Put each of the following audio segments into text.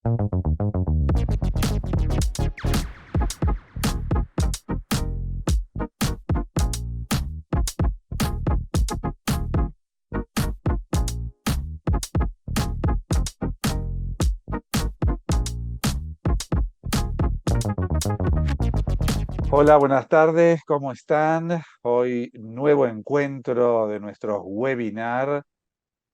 Hola, buenas tardes, ¿cómo están? Hoy nuevo encuentro de nuestro webinar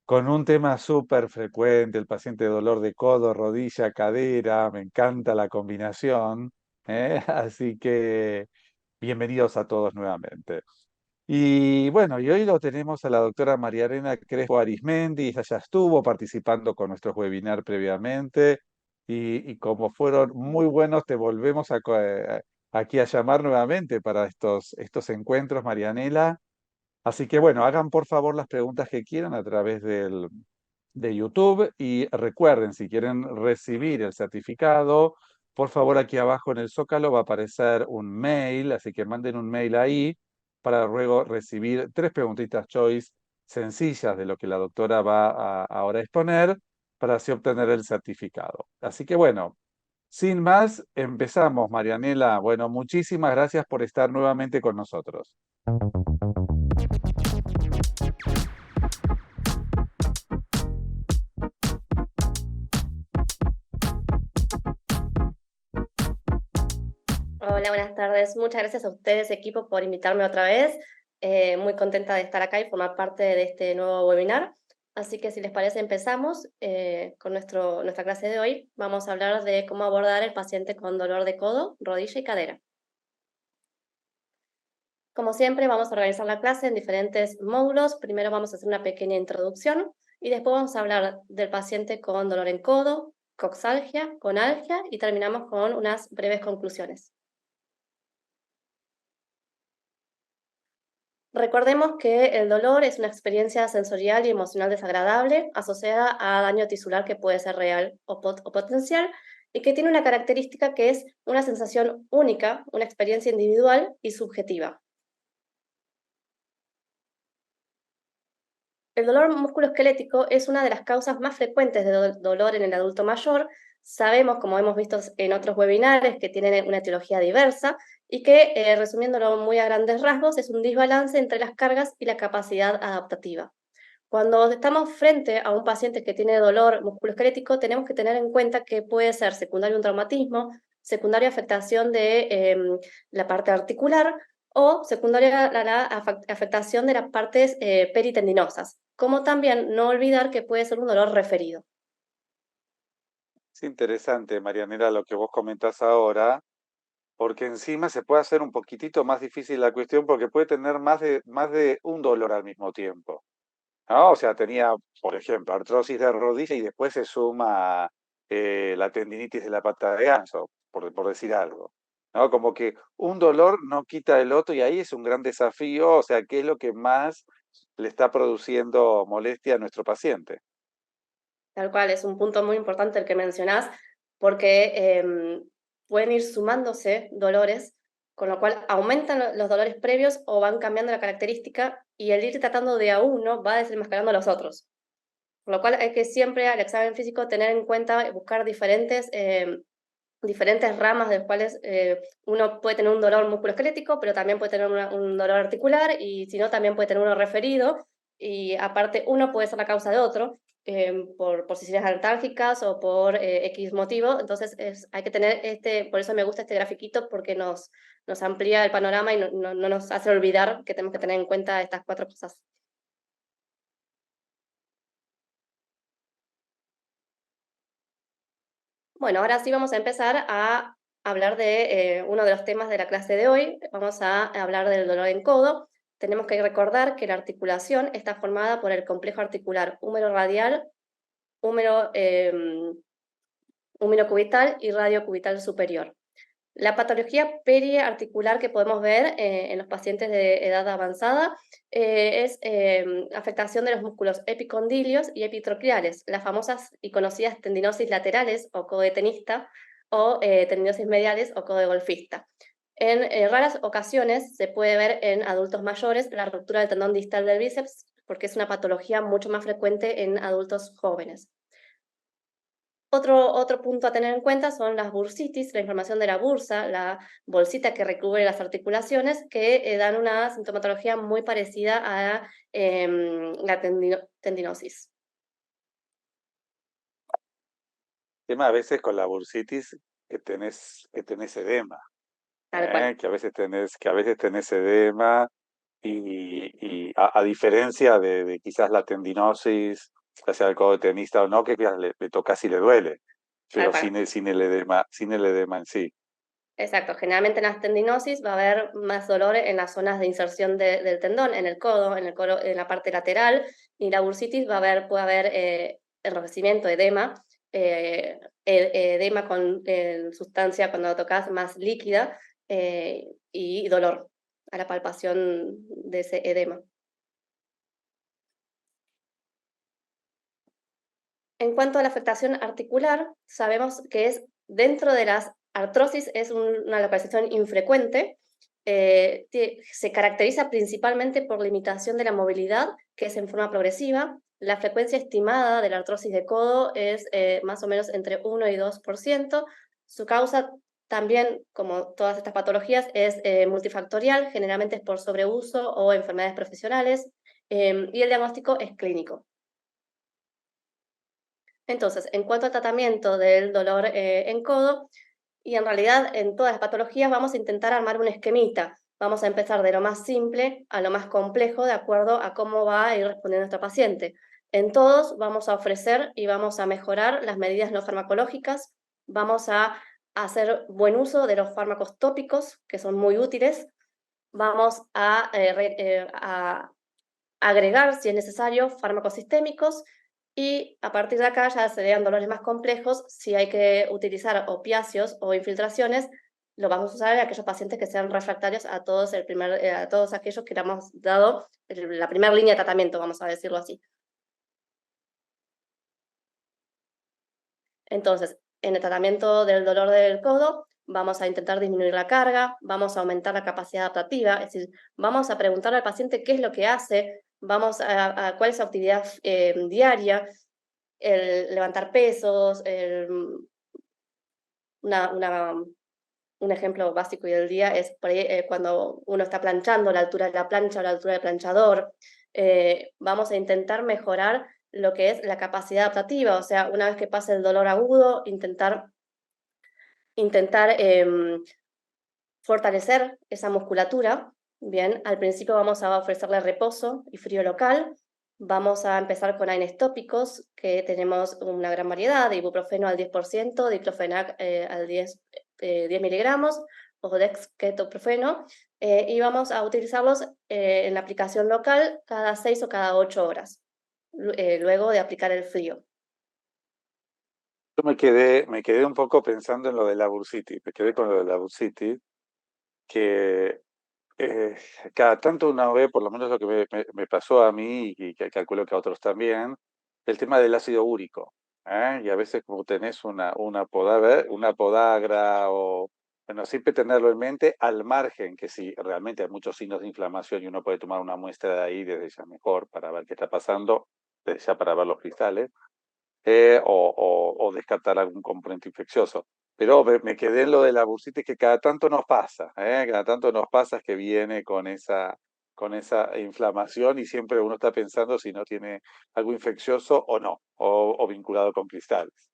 con un tema súper frecuente, el paciente de dolor de codo, rodilla, cadera, me encanta la combinación, ¿eh? Así que bienvenidos a todos nuevamente. Y bueno, y hoy lo tenemos a la doctora María Elena Crespo Arismendi, ella ya estuvo participando con nuestros webinar previamente y como fueron muy buenos, te volvemos aquí a llamar nuevamente para estos encuentros, Marianela. Así que bueno, hagan por favor las preguntas que quieran a través de YouTube y recuerden, si quieren recibir el certificado, por favor aquí abajo en el Zócalo va a aparecer un mail, así que manden un mail ahí para luego recibir tres preguntitas choice sencillas de lo que la doctora va a ahora exponer para así obtener el certificado. Así que bueno, sin más, empezamos, Marianela. Bueno, muchísimas gracias por estar nuevamente con nosotros. Hola, buenas tardes. Muchas gracias a ustedes, equipo, por invitarme otra vez. Muy contenta de estar acá y formar parte de este nuevo webinar. Así que si les parece, empezamos con nuestra clase de hoy. Vamos a hablar de cómo abordar el paciente con dolor de codo, rodilla y cadera. Como siempre, vamos a organizar la clase en diferentes módulos. Primero vamos a hacer una pequeña introducción y después vamos a hablar del paciente con dolor en codo, coxalgia, conalgia y terminamos con unas breves conclusiones. Recordemos que el dolor es una experiencia sensorial y emocional desagradable asociada a daño tisular que puede ser real o potencial y que tiene una característica que es una sensación única, una experiencia individual y subjetiva. El dolor musculoesquelético es una de las causas más frecuentes de dolor en el adulto mayor. Sabemos, como hemos visto en otros webinares, que tienen una etiología diversa y que, resumiéndolo muy a grandes rasgos, es un desbalance entre las cargas y la capacidad adaptativa. Cuando estamos frente a un paciente que tiene dolor musculoesquelético, tenemos que tener en cuenta que puede ser secundario a un traumatismo, secundaria a afectación de la parte articular o secundaria a la afectación de las partes peritendinosas, como también no olvidar que puede ser un dolor referido. Es interesante, Marianela, lo que vos comentás ahora, porque encima se puede hacer un poquitito más difícil la cuestión porque puede tener más de un dolor al mismo tiempo, ¿no? O sea, tenía, por ejemplo, artrosis de rodilla y después se suma la tendinitis de la pata de ganso, por decir algo, ¿no? Como que un dolor no quita el otro y ahí es un gran desafío, o sea, ¿qué es lo que más le está produciendo molestia a nuestro paciente? Tal cual, es un punto muy importante el que mencionás, porque pueden ir sumándose dolores, con lo cual aumentan los dolores previos o van cambiando la característica y el ir tratando de a uno va desenmascarando a los otros. Por lo cual hay que siempre al examen físico tener en cuenta, buscar diferentes ramas de las cuales uno puede tener un dolor musculoesquelético, pero también puede tener un dolor articular y si no, también puede tener uno referido y aparte uno puede ser la causa de otro por posiciones antálgicas o por X motivo. Entonces hay que tener por eso me gusta este grafiquito porque nos amplía el panorama y no nos hace olvidar que tenemos que tener en cuenta estas cuatro cosas. Bueno, ahora sí vamos a empezar a hablar de uno de los temas de la clase de hoy. Vamos a hablar del dolor en codo. Tenemos que recordar que la articulación está formada por el complejo articular húmero radial, húmero, húmero cubital y radio cubital superior. La patología periarticular que podemos ver en los pacientes de edad avanzada es afectación de los músculos epicondilios y epitrocleares, las famosas y conocidas tendinosis laterales o codo de tenista o tendinosis mediales o codo de golfista. En raras ocasiones se puede ver en adultos mayores la ruptura del tendón distal del bíceps porque es una patología mucho más frecuente en adultos jóvenes. Otro punto a tener en cuenta son las bursitis, la inflamación de la bursa, la bolsita que recubre las articulaciones, que dan una sintomatología muy parecida a la tendinosis. Tema a veces con la bursitis que tenés edema, Tal cual. que a veces tenés edema y a diferencia de quizás la tendinosis, ya sea el codo de tenista o no, que quizás le tocas y le duele, Tal pero cual. sin el edema en sí. Exacto, generalmente en las tendinosis va a haber más dolor en las zonas de inserción del tendón, en el codo, en la parte lateral, y la bursitis puede haber enrojecimiento, edema, edema con sustancia cuando tocas más líquida y dolor a la palpación de ese edema. En cuanto a la afectación articular, sabemos que es dentro de las artrosis, es una localización infrecuente. Se caracteriza principalmente por limitación de la movilidad, que es en forma progresiva. La frecuencia estimada de la artrosis de codo es más o menos entre 1 y 2%. Su causa también, como todas estas patologías, es multifactorial, generalmente es por sobreuso o enfermedades profesionales, y el diagnóstico es clínico. Entonces, en cuanto al tratamiento del dolor en codo, y en realidad en todas las patologías vamos a intentar armar un esquemita. Vamos a empezar de lo más simple a lo más complejo de acuerdo a cómo va a ir respondiendo nuestro paciente. En todos vamos a ofrecer y vamos a mejorar las medidas no farmacológicas, vamos a hacer buen uso de los fármacos tópicos, que son muy útiles, vamos a agregar, si es necesario, fármacos sistémicos y a partir de acá ya serían dolores más complejos. Si hay que utilizar opiáceos o infiltraciones, lo vamos a usar en aquellos pacientes que sean refractarios a a todos aquellos que le hemos dado la primera línea de tratamiento, vamos a decirlo así. Entonces, en el tratamiento del dolor del codo, vamos a intentar disminuir la carga, vamos a aumentar la capacidad adaptativa, es decir, vamos a preguntar al paciente qué es lo que hace, cuál es su actividad diaria, el levantar pesos, una, una, un ejemplo básico del día es por ahí, cuando uno está planchando, la altura de la plancha o la altura del planchador. Vamos a intentar mejorar lo que es la capacidad adaptativa, o sea, una vez que pase el dolor agudo, intentar fortalecer esa musculatura. Bien, al principio vamos a ofrecerle reposo y frío local. Vamos a empezar con AINES tópicos, que tenemos una gran variedad, de ibuprofeno al 10%, diclofenac al 10 miligramos, o dexketoprofeno, y vamos a utilizarlos en la aplicación local cada 6 o cada 8 horas, luego de aplicar el frío. Yo me quedé un poco pensando en lo de la bursitis, me quedé con lo de la bursitis, que eh, cada tanto una vez, por lo menos lo que me pasó a mí y que calculo que a otros también, el tema del ácido úrico. ¿Eh? Y a veces como tenés una podagra o, bueno, siempre tenerlo en mente al margen, que si realmente hay muchos signos de inflamación y uno puede tomar una muestra de ahí desde ya mejor para ver qué está pasando, desde ya para ver los cristales, o descartar algún componente infeccioso. Pero me quedé en lo de la bursitis que cada tanto nos pasa, cada tanto nos pasa es que viene con esa inflamación y siempre uno está pensando si no tiene algo infeccioso o no, o vinculado con cristales.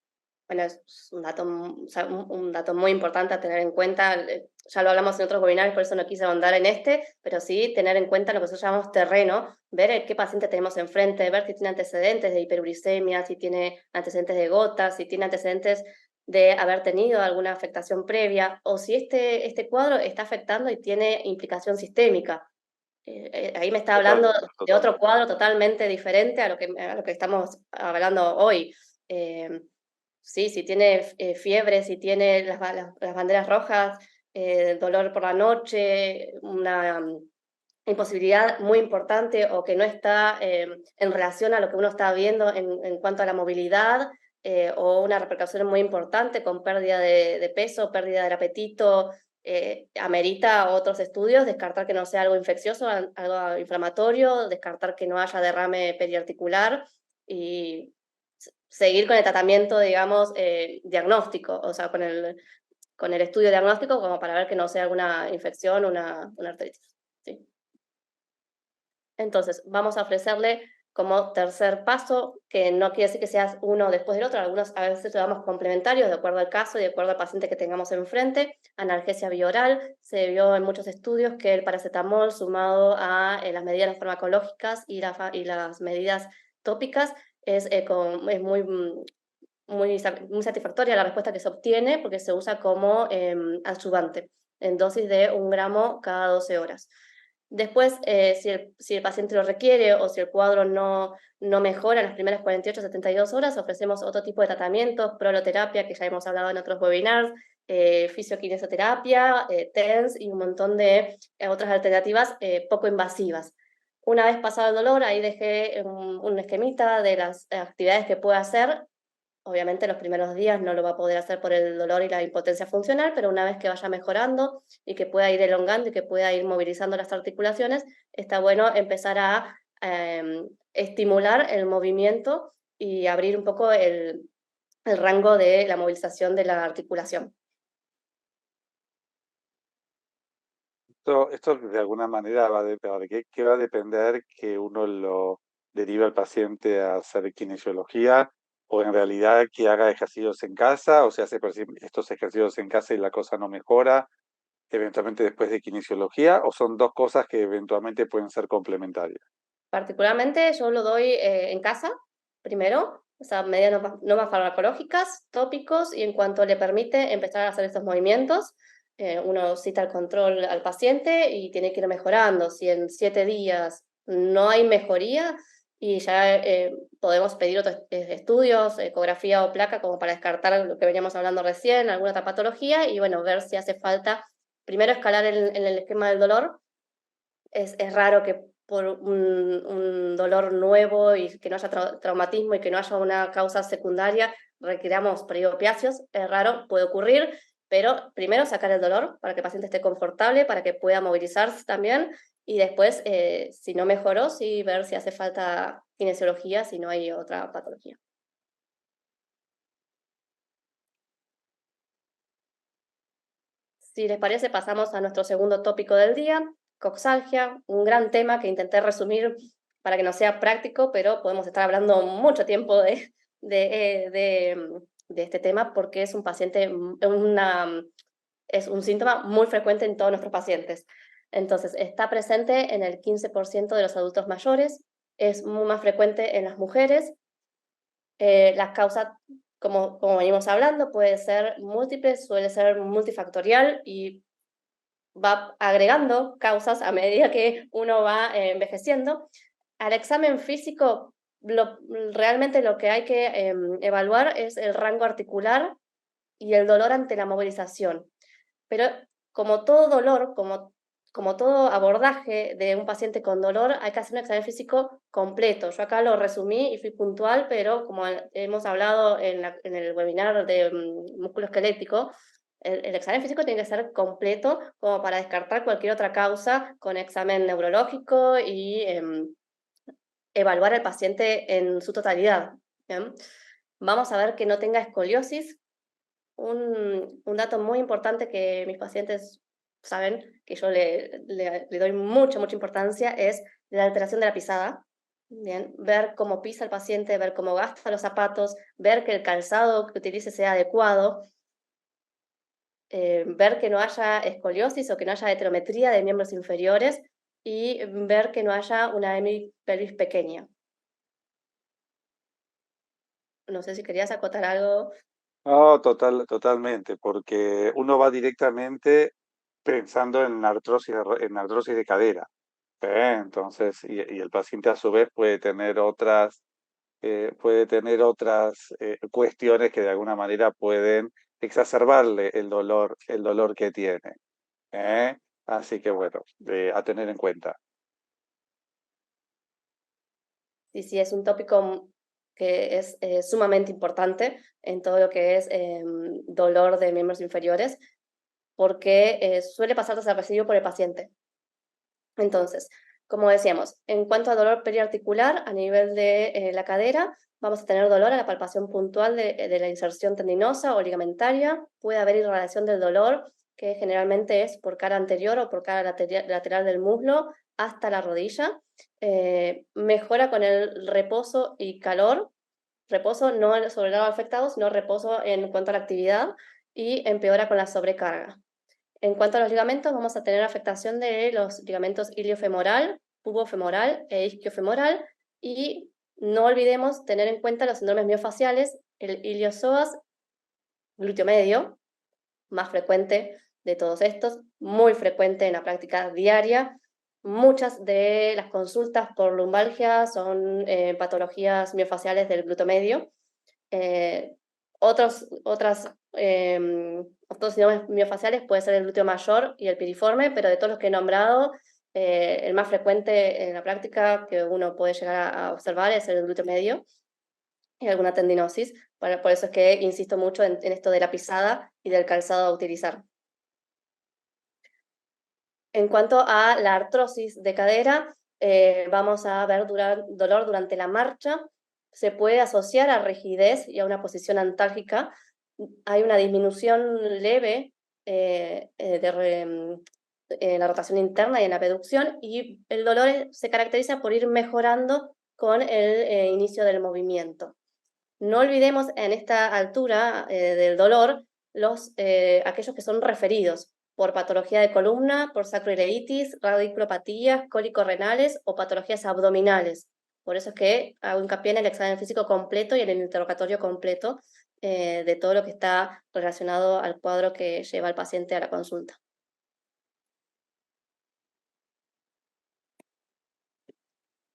Bueno, es un dato, o sea, un dato muy importante a tener en cuenta. Ya lo hablamos en otros webinars, por eso no quise ahondar en este, pero sí tener en cuenta lo que nosotros llamamos terreno, ver qué paciente tenemos enfrente, ver si tiene antecedentes de hiperuricemia, si tiene antecedentes de gotas, si tiene antecedentes de haber tenido alguna afectación previa, o si este cuadro está afectando y tiene implicación sistémica. Ahí me está hablando Totalmente, de otro totalmente. cuadro totalmente diferente a lo que estamos hablando hoy. Eh, Sí, si tiene fiebre, si tiene las banderas rojas, dolor por la noche, una imposibilidad muy importante o que no está en relación a lo que uno está viendo en cuanto a la movilidad, o una repercusión muy importante con pérdida de peso, pérdida del apetito, amerita otros estudios, descartar que no sea algo infeccioso, algo inflamatorio, descartar que no haya derrame periarticular y seguir con el tratamiento, digamos, diagnóstico, o sea, con el estudio diagnóstico como para ver que no sea alguna infección, una artritis. ¿Sí? Entonces, vamos a ofrecerle como tercer paso, que no quiere decir que seas uno después del otro, algunos a veces lo damos complementarios de acuerdo al caso y de acuerdo al paciente que tengamos enfrente. Analgesia bioral, se vio en muchos estudios que el paracetamol sumado a las medidas farmacológicas y las medidas tópicas es muy satisfactoria la respuesta que se obtiene porque se usa como adyuvante en dosis de 1 gramo cada 12 horas. Después, si el paciente lo requiere o si el cuadro no mejora en las primeras 48 a 72 horas, ofrecemos otro tipo de tratamientos, proloterapia, que ya hemos hablado en otros webinars, fisioquinesioterapia, TENS y un montón de otras alternativas poco invasivas. Una vez pasado el dolor, ahí dejé un esquemita de las actividades que puede hacer. Obviamente los primeros días no lo va a poder hacer por el dolor y la impotencia funcional, pero una vez que vaya mejorando y que pueda ir elongando y que pueda ir movilizando las articulaciones, está bueno empezar a estimular el movimiento y abrir un poco el rango de la movilización de la articulación. Esto de alguna manera va a depender, ¿qué va a depender que uno lo derive al paciente a hacer kinesiología o en realidad que haga ejercicios en casa o se hace estos ejercicios en casa y la cosa no mejora eventualmente después de kinesiología o son dos cosas que eventualmente pueden ser complementarias? Particularmente yo lo doy en casa, primero, o sea, medidas no más farmacológicas, tópicos, y en cuanto le permite empezar a hacer estos movimientos, uno cita el control al paciente y tiene que ir mejorando. Si en 7 días no hay mejoría, y ya podemos pedir otros estudios, ecografía o placa, como para descartar lo que veníamos hablando recién, alguna otra patología, y bueno, ver si hace falta, primero escalar en el esquema del dolor. Es raro que por un dolor nuevo y que no haya traumatismo y que no haya una causa secundaria requiramos periopiáceos, es raro, puede ocurrir, pero primero sacar el dolor para que el paciente esté confortable, para que pueda movilizarse también, y después, si no mejoró, sí ver si hace falta kinesiología, si no hay otra patología. Si les parece, pasamos a nuestro segundo tópico del día, coxalgia, un gran tema que intenté resumir para que no sea práctico, pero podemos estar hablando mucho tiempo de este tema porque es un paciente, es un síntoma muy frecuente en todos nuestros pacientes. Entonces, está presente en el 15% de los adultos mayores, es muy más frecuente en las mujeres. Las causas, como venimos hablando, puede ser múltiple, suele ser multifactorial y va agregando causas a medida que uno va envejeciendo. Al examen físico, realmente lo que hay que evaluar es el rango articular y el dolor ante la movilización. Pero como todo dolor, como todo abordaje de un paciente con dolor, hay que hacer un examen físico completo. Yo acá lo resumí y fui puntual, pero como hemos hablado en el webinar de músculo esquelético, el examen físico tiene que ser completo como para descartar cualquier otra causa con examen neurológico y evaluar al paciente en su totalidad. ¿Bien? Vamos a ver que no tenga escoliosis. Un dato muy importante que mis pacientes saben, que yo le doy mucha importancia, es la alteración de la pisada. Bien, ver cómo pisa el paciente, ver cómo gasta los zapatos, ver que el calzado que utilice sea adecuado, ver que no haya escoliosis o que no haya heterometría de miembros inferiores y ver que no haya una hemipelvis pequeña. No sé si querías acotar algo. No, totalmente, porque uno va directamente pensando en artrosis de cadera. Entonces, y el paciente a su vez puede tener otras cuestiones que de alguna manera pueden exacerbarle el dolor que tiene. ¿eh? Así que bueno, a tener en cuenta. Sí, sí, es un tópico que es sumamente importante en todo lo que es dolor de miembros inferiores, porque suele pasar desapercibido por el paciente. Entonces, Como decíamos, en cuanto a dolor periarticular, a nivel de la cadera, vamos a tener dolor a la palpación puntual de la inserción tendinosa o ligamentaria. Puede haber irradiación del dolor, que generalmente es por cara anterior o por cara lateral del muslo hasta la rodilla. Mejora con el reposo y calor. Reposo no sobre el lado afectado, sino reposo en cuanto a la actividad, y empeora con la sobrecarga. En cuanto a los ligamentos, vamos a tener afectación de los ligamentos iliofemoral, pubofemoral e isquiofemoral, y no olvidemos tener en cuenta los síndromes miofaciales, el iliosoas, glúteo medio, más frecuente de todos estos, muy frecuente en la práctica diaria. Muchas de las consultas por lumbalgia son patologías miofaciales del glúteo medio. Eh, otros síndromes miofaciales puede ser el glúteo mayor y el piriforme, pero de todos los que he nombrado, el más frecuente en la práctica que uno puede llegar a observar es el glúteo medio y alguna tendinosis. Por eso es que insisto mucho en esto de la pisada y del calzado a utilizar. En cuanto a la artrosis de cadera, vamos a ver dolor durante la marcha. Se puede asociar a rigidez y a una posición antálgica. Hay una disminución leve en la rotación interna y en la abducción, y el dolor se caracteriza por ir mejorando con el inicio del movimiento. No olvidemos en esta altura del dolor aquellos que son referidos por patología de columna, por sacroileitis, radiculopatías, cólicos renales o patologías abdominales. Por eso es que hago hincapié en el examen físico completo y en el interrogatorio completo de todo lo que está relacionado al cuadro que lleva al paciente a la consulta.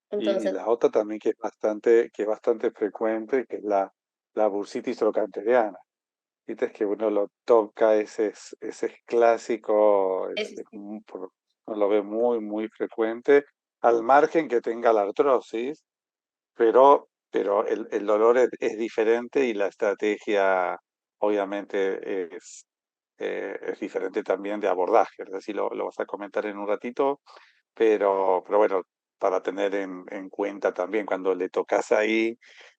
Y Entonces, la otra también que es bastante frecuente, que es la bursitis trocanteriana. Viste, es que uno lo toca, ese es clásico, uno lo ve muy, muy frecuente, al margen que tenga la artrosis, pero el dolor es diferente y la estrategia obviamente es diferente también de abordaje, es decir, lo vas a comentar en un ratito, pero bueno, para tener en cuenta también cuando le tocas ahí,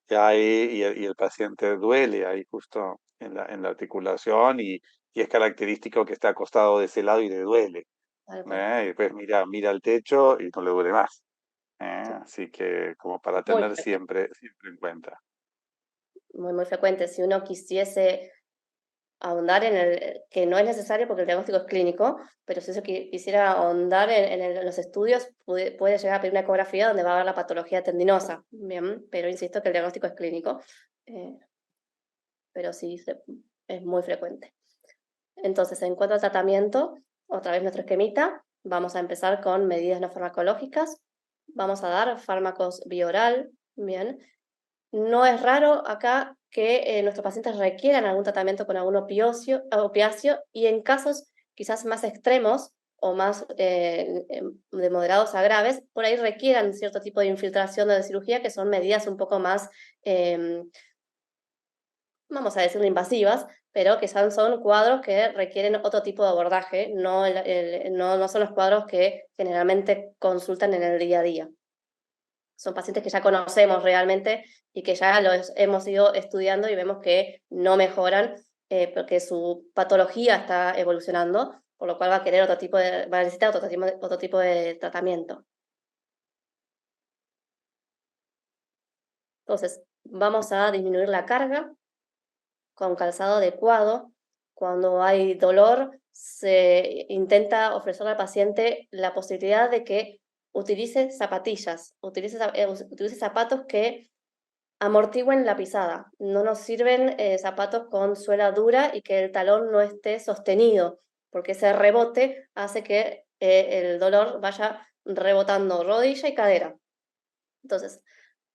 y el paciente duele ahí justo en la articulación y es característico que está acostado de ese lado y le duele. Y después mira al techo y no le duele más. Así que como para muy tener frecuente, siempre en cuenta. muy, muy frecuente. Si uno quisiese ahondar en que no es necesario porque el diagnóstico es clínico, pero si eso quisiera ahondar en los estudios, puede llegar a pedir una ecografía donde va a ver la patología tendinosa, bien, pero insisto que el diagnóstico es clínico, eh, pero sí es muy frecuente. Entonces, en cuanto al tratamiento, otra vez nuestro esquemita, vamos a empezar con medidas no farmacológicas, vamos a dar fármacos bioral, bien. No es raro acá que nuestros pacientes requieran algún tratamiento con algún opiáceo, y en casos quizás más extremos o más de moderados a graves, por ahí requieran cierto tipo de infiltración o de cirugía, que son medidas un poco más, vamos a decirlo, invasivas, pero que son cuadros que requieren otro tipo de abordaje, no son los cuadros que generalmente consultan en el día a día. Son pacientes que ya conocemos realmente y que ya los hemos ido estudiando y vemos que no mejoran porque su patología está evolucionando, por lo cual va a necesitar otro tipo de tratamiento. Entonces, vamos a disminuir la carga con calzado adecuado. Cuando hay dolor, se intenta ofrecerle al paciente la posibilidad de que utilice zapatillas, utilice zapatos que amortigüen la pisada. No nos sirven zapatos con suela dura y que el talón no esté sostenido, porque ese rebote hace que el dolor vaya rebotando rodilla y cadera. Entonces,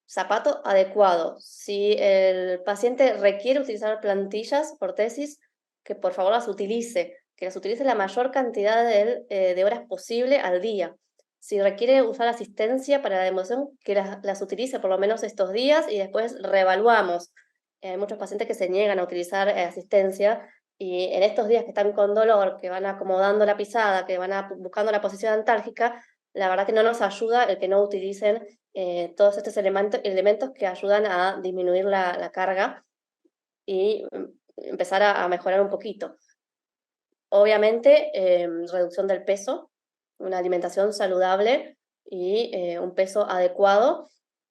zapato adecuado. Si el paciente requiere utilizar plantillas, ortesis, que por favor que las utilice la mayor cantidad de horas posible al día. Si requiere usar asistencia para la demostración, que las utilice por lo menos estos días y después reevaluamos. Hay muchos pacientes que se niegan a utilizar asistencia, y en estos días que están con dolor, que van acomodando la pisada, que van buscando la posición antálgica, la verdad que no nos ayuda el que no utilicen todos estos elementos que ayudan a disminuir la carga y empezar a mejorar un poquito. Obviamente, reducción del peso, una alimentación saludable y un peso adecuado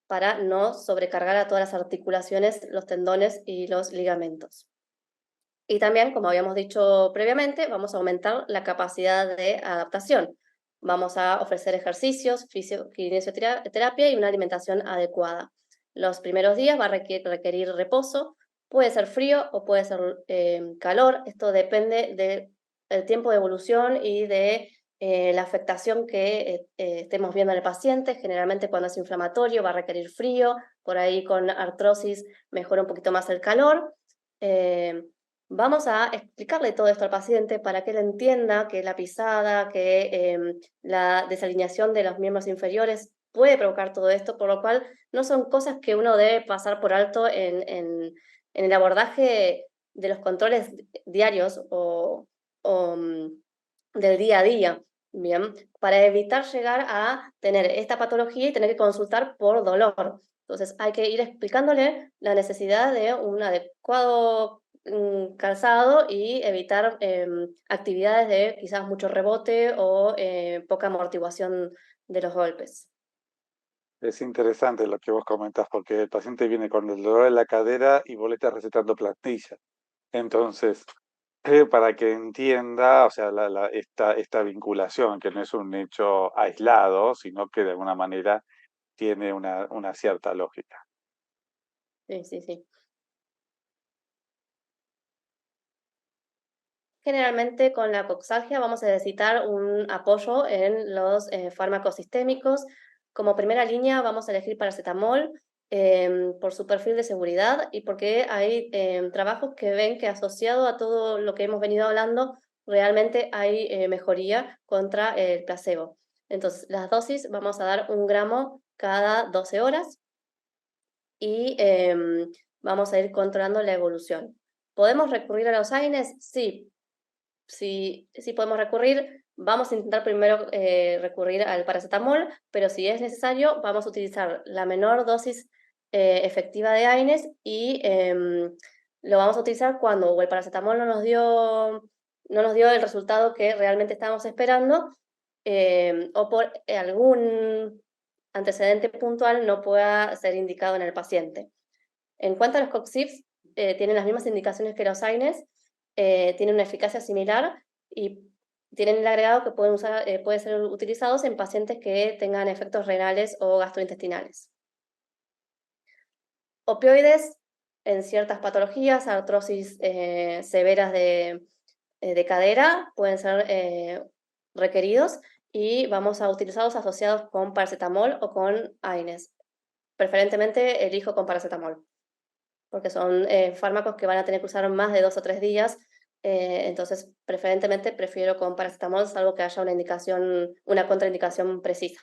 para no sobrecargar a todas las articulaciones, los tendones y los ligamentos. Y también, como habíamos dicho previamente, vamos a aumentar la capacidad de adaptación. Vamos a ofrecer ejercicios, fisioterapia y una alimentación adecuada. Los primeros días va a requerir reposo, puede ser frío o puede ser calor. Esto depende del tiempo de evolución y de la afectación que estemos viendo en el paciente. Generalmente cuando es inflamatorio va a requerir frío, por ahí con artrosis mejora un poquito más el calor. Vamos a explicarle todo esto al paciente para que él entienda que la pisada, que la desalineación de los miembros inferiores puede provocar todo esto, por lo cual no son cosas que uno debe pasar por alto en el abordaje de los controles diarios o del día a día, ¿bien? Para evitar llegar a tener esta patología y tener que consultar por dolor. Entonces hay que ir explicándole la necesidad de un adecuado calzado y evitar actividades de quizás mucho rebote o poca amortiguación de los golpes. Es interesante lo que vos comentás, porque el paciente viene con el dolor en la cadera y vos le estás recetando plantilla. Entonces, para que entienda, o sea, esta vinculación, que no es un hecho aislado, sino que de alguna manera tiene una cierta lógica. Sí, sí, sí. Generalmente con la coxalgia vamos a necesitar un apoyo en los fármacos sistémicos. Como primera línea vamos a elegir paracetamol por su perfil de seguridad y porque hay trabajos que ven que asociado a todo lo que hemos venido hablando, realmente hay mejoría contra el placebo. Entonces, las dosis vamos a dar 1 gramo cada 12 horas y vamos a ir controlando la evolución. ¿Podemos recurrir a los AINES? Sí, si podemos recurrir, vamos a intentar primero recurrir al paracetamol, pero si es necesario, vamos a utilizar la menor dosis efectiva de AINES y lo vamos a utilizar cuando o el paracetamol no nos dio el resultado que realmente estábamos esperando o por algún antecedente puntual no pueda ser indicado en el paciente. En cuanto a los COX-IFs, tienen las mismas indicaciones que los AINES, tienen una eficacia similar y tienen el agregado que pueden ser utilizados en pacientes que tengan efectos renales o gastrointestinales. Opioides en ciertas patologías, artrosis severas de cadera, pueden ser requeridos y vamos a utilizarlos asociados con paracetamol o con AINES. Preferentemente elijo con paracetamol, porque son fármacos que van a tener que usar más de 2 o 3 días, entonces preferentemente prefiero con paracetamol, salvo que haya una contraindicación precisa.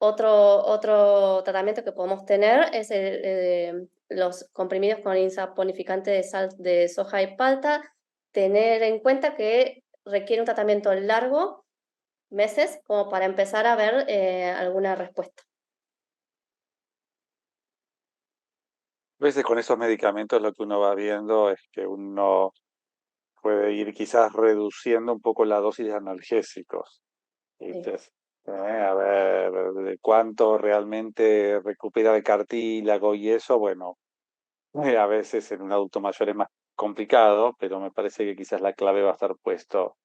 Otro tratamiento que podemos tener es los comprimidos con insaponificante de soja y palta, tener en cuenta que requiere un tratamiento largo, meses, como para empezar a ver alguna respuesta. A veces con esos medicamentos lo que uno va viendo es que uno puede ir quizás reduciendo un poco la dosis de analgésicos. Sí. ¿Viste? A ver, de cuánto realmente recupera el cartílago y eso, bueno, a veces en un adulto mayor es más complicado, pero me parece que quizás la clave va a estar puesto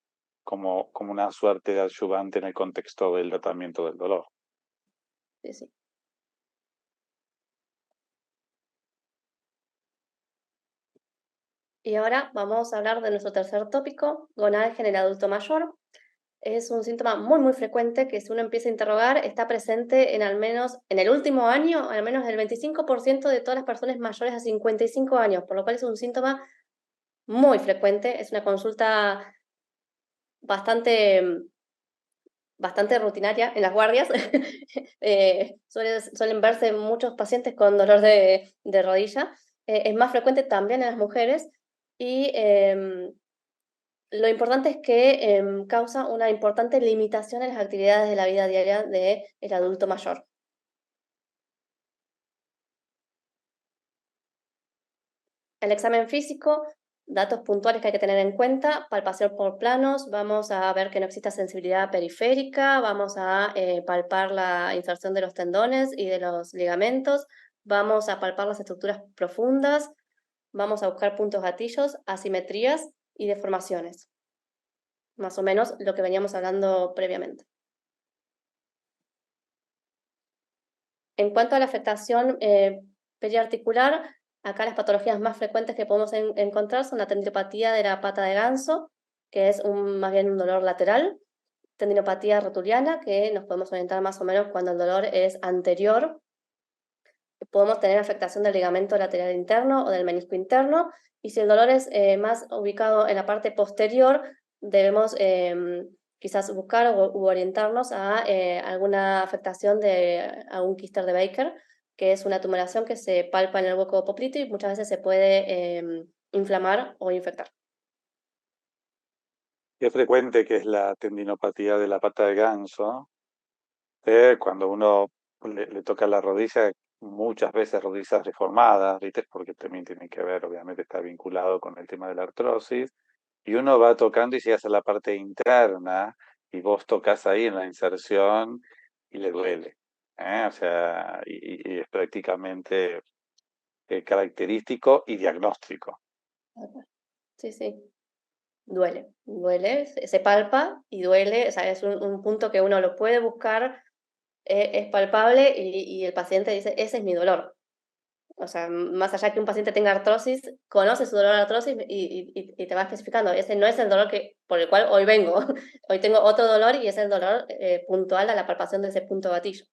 como una suerte de adyuvante en el contexto del tratamiento del dolor. Sí, sí. Y ahora vamos a hablar de nuestro tercer tópico, gonalgia en el adulto mayor. Es un síntoma muy, muy frecuente que si uno empieza a interrogar, está presente al menos, en el último año, al menos el 25% de todas las personas mayores a 55 años, por lo cual es un síntoma muy frecuente, es una consulta bastante, bastante rutinaria en las guardias. Suelen verse muchos pacientes con dolor de rodilla. Es más frecuente también en las mujeres y Lo importante es que causa una importante limitación en las actividades de la vida diaria del adulto mayor. El examen físico, datos puntuales que hay que tener en cuenta: palpación por planos, vamos a ver que no exista sensibilidad periférica, vamos a palpar la inserción de los tendones y de los ligamentos, vamos a palpar las estructuras profundas, vamos a buscar puntos gatillos, asimetrías y deformaciones. Más o menos lo que veníamos hablando previamente. En cuanto a la afectación periarticular, acá las patologías más frecuentes que podemos encontrar son la tendinopatía de la pata de ganso, que es más bien un dolor lateral, tendinopatía rotuliana, que nos podemos orientar más o menos cuando el dolor es anterior. Podemos tener afectación del ligamento lateral interno o del menisco interno, y si el dolor es más ubicado en la parte posterior, debemos quizás buscar u orientarnos a alguna afectación de algún quíster de Baker, que es una tumoración que se palpa en el hueco popliteo y muchas veces se puede inflamar o infectar. Qué frecuente que es la tendinopatía de la pata de ganso. Cuando uno le toca la rodilla, muchas veces rodillas deformadas, ¿viste? Porque también tiene que ver, obviamente está vinculado con el tema de la artrosis, y uno va tocando y llegas a la parte interna y vos tocas ahí en la inserción y le duele. O sea, y es prácticamente característico y diagnóstico. Sí, sí. Duele, se palpa y duele, o sea, es un punto que uno lo puede buscar, es palpable y el paciente dice: ese es mi dolor. O sea, más allá que un paciente tenga artrosis, conoce su dolor de artrosis y te va especificando: ese no es el dolor por el cual hoy vengo, hoy tengo otro dolor y es el dolor puntual a la palpación de ese punto gatillo.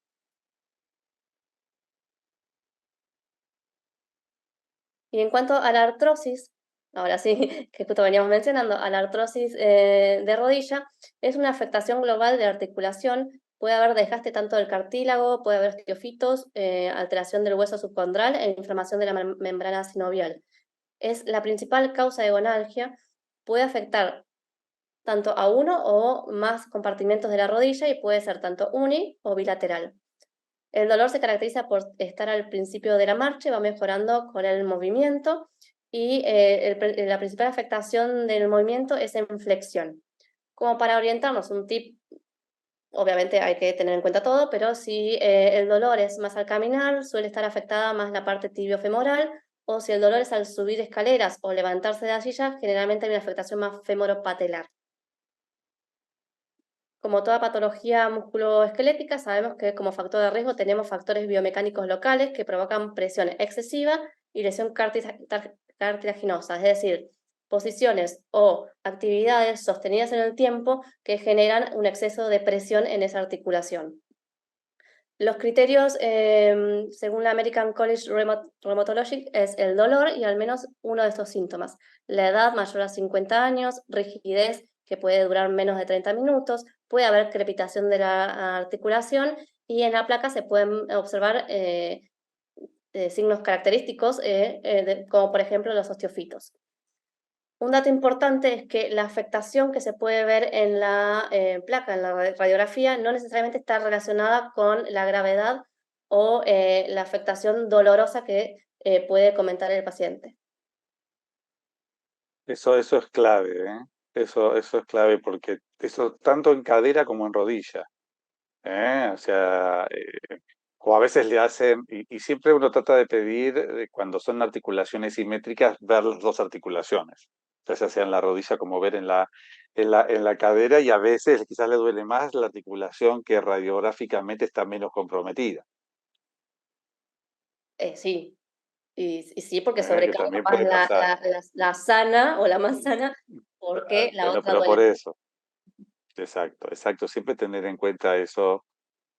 Y en cuanto a la artrosis, ahora sí, que justo veníamos mencionando, a la artrosis de rodilla, es una afectación global de la articulación. Puede haber desgaste tanto del cartílago, puede haber osteofitos, alteración del hueso subcondral e inflamación de la membrana sinovial. Es la principal causa de gonalgia, puede afectar tanto a uno o más compartimentos de la rodilla y puede ser tanto uni o bilateral. El dolor se caracteriza por estar al principio de la marcha y va mejorando con el movimiento, y la principal afectación del movimiento es en flexión. Como para orientarnos, un tip, obviamente hay que tener en cuenta todo, pero si el dolor es más al caminar, suele estar afectada más la parte tibiofemoral, o si el dolor es al subir escaleras o levantarse de la silla, generalmente hay una afectación más femoropatelar. Como toda patología musculoesquelética, sabemos que como factor de riesgo tenemos factores biomecánicos locales que provocan presión excesiva y lesión cartilaginosa, es decir, posiciones o actividades sostenidas en el tiempo que generan un exceso de presión en esa articulación. Los criterios, según la American College Rheumatology, es el dolor y al menos uno de estos síntomas: la edad mayor a 50 años, rigidez que puede durar menos de 30 minutos, puede haber crepitación de la articulación, y en la placa se pueden observar signos característicos, como por ejemplo los osteofitos. Un dato importante es que la afectación que se puede ver en la placa, en la radiografía, no necesariamente está relacionada con la gravedad o la afectación dolorosa que puede comentar el paciente. Eso es clave, ¿eh? Eso es clave porque eso tanto en cadera como en rodilla. O sea, o a veces le hacen, y siempre uno trata de pedir, cuando son articulaciones simétricas, ver las dos articulaciones, ya sea en la rodilla como ver en la cadera, y a veces quizás le duele más la articulación que radiográficamente está menos comprometida. Sí, y sí, porque Que sobrecarga también más puede pasar. la sana o la más sana porque la Bueno, otra pero duele. por eso, exacto, exacto, siempre tener en cuenta eso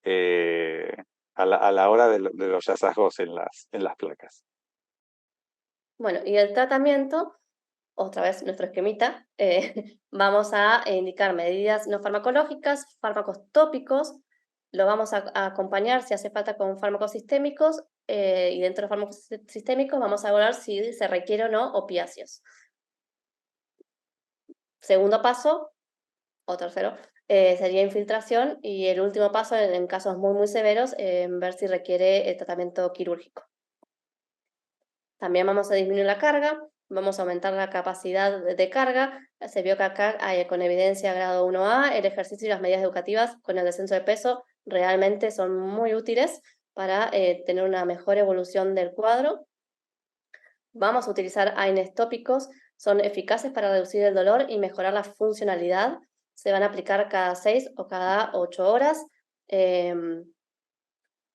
eh, a la hora de los hallazgos en las placas. Bueno, y el tratamiento, otra vez nuestro esquemita, vamos a indicar medidas no farmacológicas, fármacos tópicos, lo vamos a acompañar si hace falta con fármacos sistémicos, y dentro de los fármacos sistémicos vamos a evaluar si se requiere o no opiáceos. segundo paso, o tercero, sería infiltración, y el último paso, en casos muy, muy severos, ver si requiere tratamiento quirúrgico. También vamos a disminuir la carga, vamos a aumentar la capacidad de carga. Se vio que acá, con evidencia grado 1A, el ejercicio y las medidas educativas con el descenso de peso realmente son muy útiles para tener una mejor evolución del cuadro. Vamos a utilizar AINES tópicos, son eficaces para reducir el dolor y mejorar la funcionalidad. Se van a aplicar cada 6 o cada 8 horas.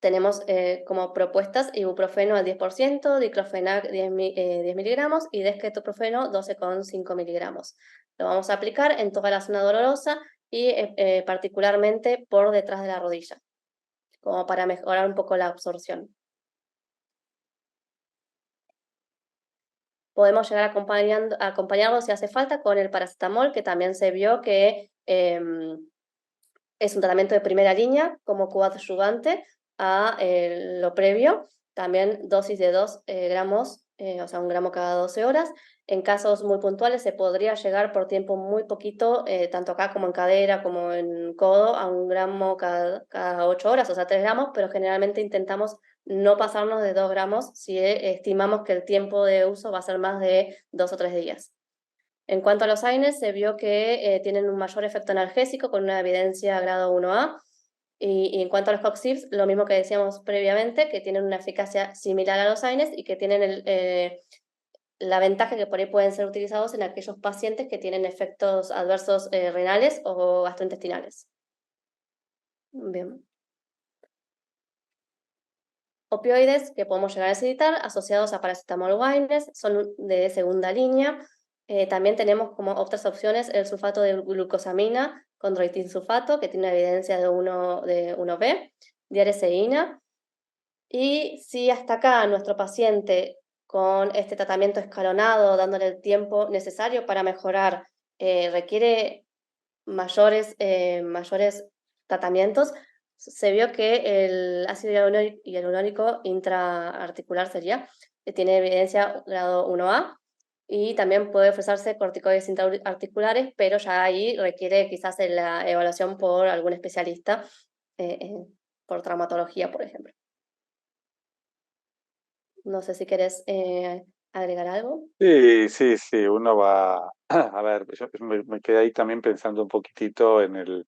Tenemos como propuestas ibuprofeno al 10%, diclofenac 10 miligramos y dexketoprofeno 12,5 miligramos. Lo vamos a aplicar en toda la zona dolorosa y particularmente por detrás de la rodilla, como para mejorar un poco la absorción. Podemos llegar acompañarlo si hace falta con el paracetamol, que también se vio que es un tratamiento de primera línea como coadyuvante a lo previo. También dosis de 2 gramos, o sea, 1 gramo cada 12 horas. En casos muy puntuales se podría llegar por tiempo muy poquito, tanto acá como en cadera, como en codo, a 1 gramo cada 8 horas, o sea, 3 gramos, pero generalmente intentamos no pasarnos de 2 gramos si estimamos que el tiempo de uso va a ser más de 2 o 3 días. En cuanto a los AINES, se vio que tienen un mayor efecto analgésico con una evidencia grado 1A. Y en cuanto a los COX-10, lo mismo que decíamos previamente, que tienen una eficacia similar a los AINES y que tienen la ventaja que por ahí pueden ser utilizados en aquellos pacientes que tienen efectos adversos renales o gastrointestinales. Bien. Opioides que podemos llegar a necesitar asociados a paracetamol o AINES son de segunda línea. También tenemos como otras opciones el sulfato de glucosamina con sulfato, que tiene una evidencia de 1B, diareseína. Y si hasta acá nuestro paciente con este tratamiento escalonado, dándole el tiempo necesario para mejorar, requiere mayores tratamientos, se vio que el ácido hialurónico intraarticular sería, que tiene evidencia grado 1A, y también puede ofrecerse corticoides intraarticulares, pero ya ahí requiere quizás la evaluación por algún especialista, por traumatología, por ejemplo. No sé si querés agregar algo. Sí, sí, sí, uno va, a ver, yo me quedé ahí también pensando un poquitito en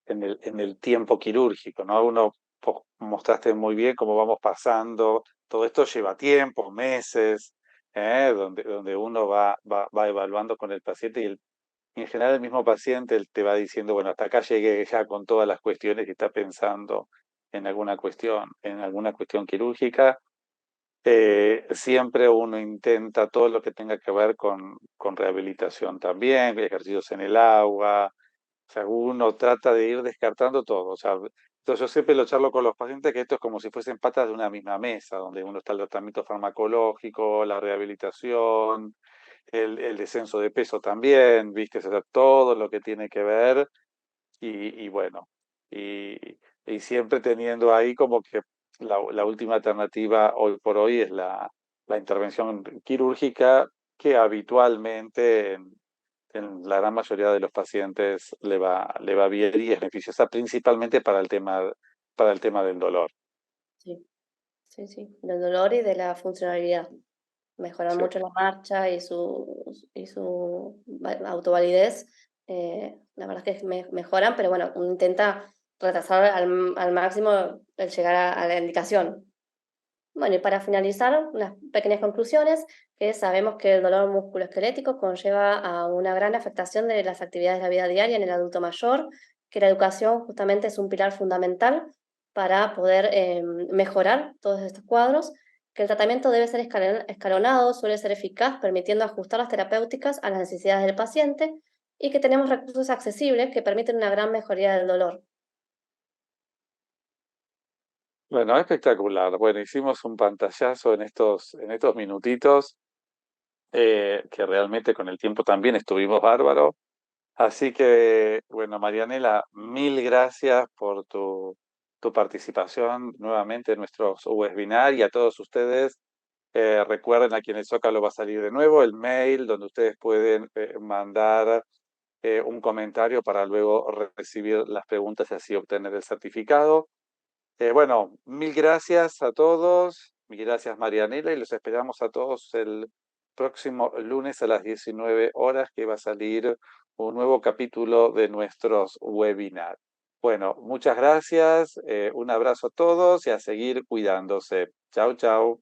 el tiempo quirúrgico, ¿no? Vos mostraste muy bien cómo vamos pasando, todo esto lleva tiempo, meses, donde uno va evaluando con el paciente y en general el mismo paciente él te va diciendo, bueno, hasta acá llegué ya con todas las cuestiones y está pensando en alguna cuestión quirúrgica. Siempre uno intenta todo lo que tenga que ver con rehabilitación también, ejercicios en el agua, o sea, uno trata de ir descartando todo. O sea, entonces yo siempre lo charlo con los pacientes que esto es como si fuesen patas de una misma mesa, donde uno está el tratamiento farmacológico, la rehabilitación, el descenso de peso también, ¿viste? O sea, todo lo que tiene que ver y bueno, y, y siempre teniendo ahí como que la última alternativa hoy por hoy es la intervención quirúrgica que habitualmente en la gran mayoría de los pacientes le va bien y es beneficiosa principalmente para el tema del dolor. Sí, sí, sí, del dolor y de la funcionalidad. Mejoran Sí. mucho la marcha y su autovalidez. La verdad es que mejoran, pero bueno, uno intenta retrasar al máximo el llegar a la indicación. Bueno, y para finalizar, unas pequeñas conclusiones, que sabemos que el dolor musculoesquelético conlleva a una gran afectación de las actividades de la vida diaria en el adulto mayor, que la educación justamente es un pilar fundamental para poder mejorar todos estos cuadros, que el tratamiento debe ser escalonado, suele ser eficaz, permitiendo ajustar las terapéuticas a las necesidades del paciente, y que tenemos recursos accesibles que permiten una gran mejoría del dolor. Bueno, espectacular. Bueno, hicimos un pantallazo en estos minutitos, que realmente con el tiempo también estuvimos bárbaros. Así que, bueno, Marianela, mil gracias por tu participación nuevamente en nuestros webinar y a todos ustedes. Recuerden, aquí en el Zócalo va a salir de nuevo el mail donde ustedes pueden mandar un comentario para luego recibir las preguntas y así obtener el certificado. Bueno, mil gracias a todos, mil gracias Marianela y los esperamos a todos el próximo lunes a las 19 horas que va a salir un nuevo capítulo de nuestros webinars. Bueno, muchas gracias, un abrazo a todos y a seguir cuidándose. Chau, chau.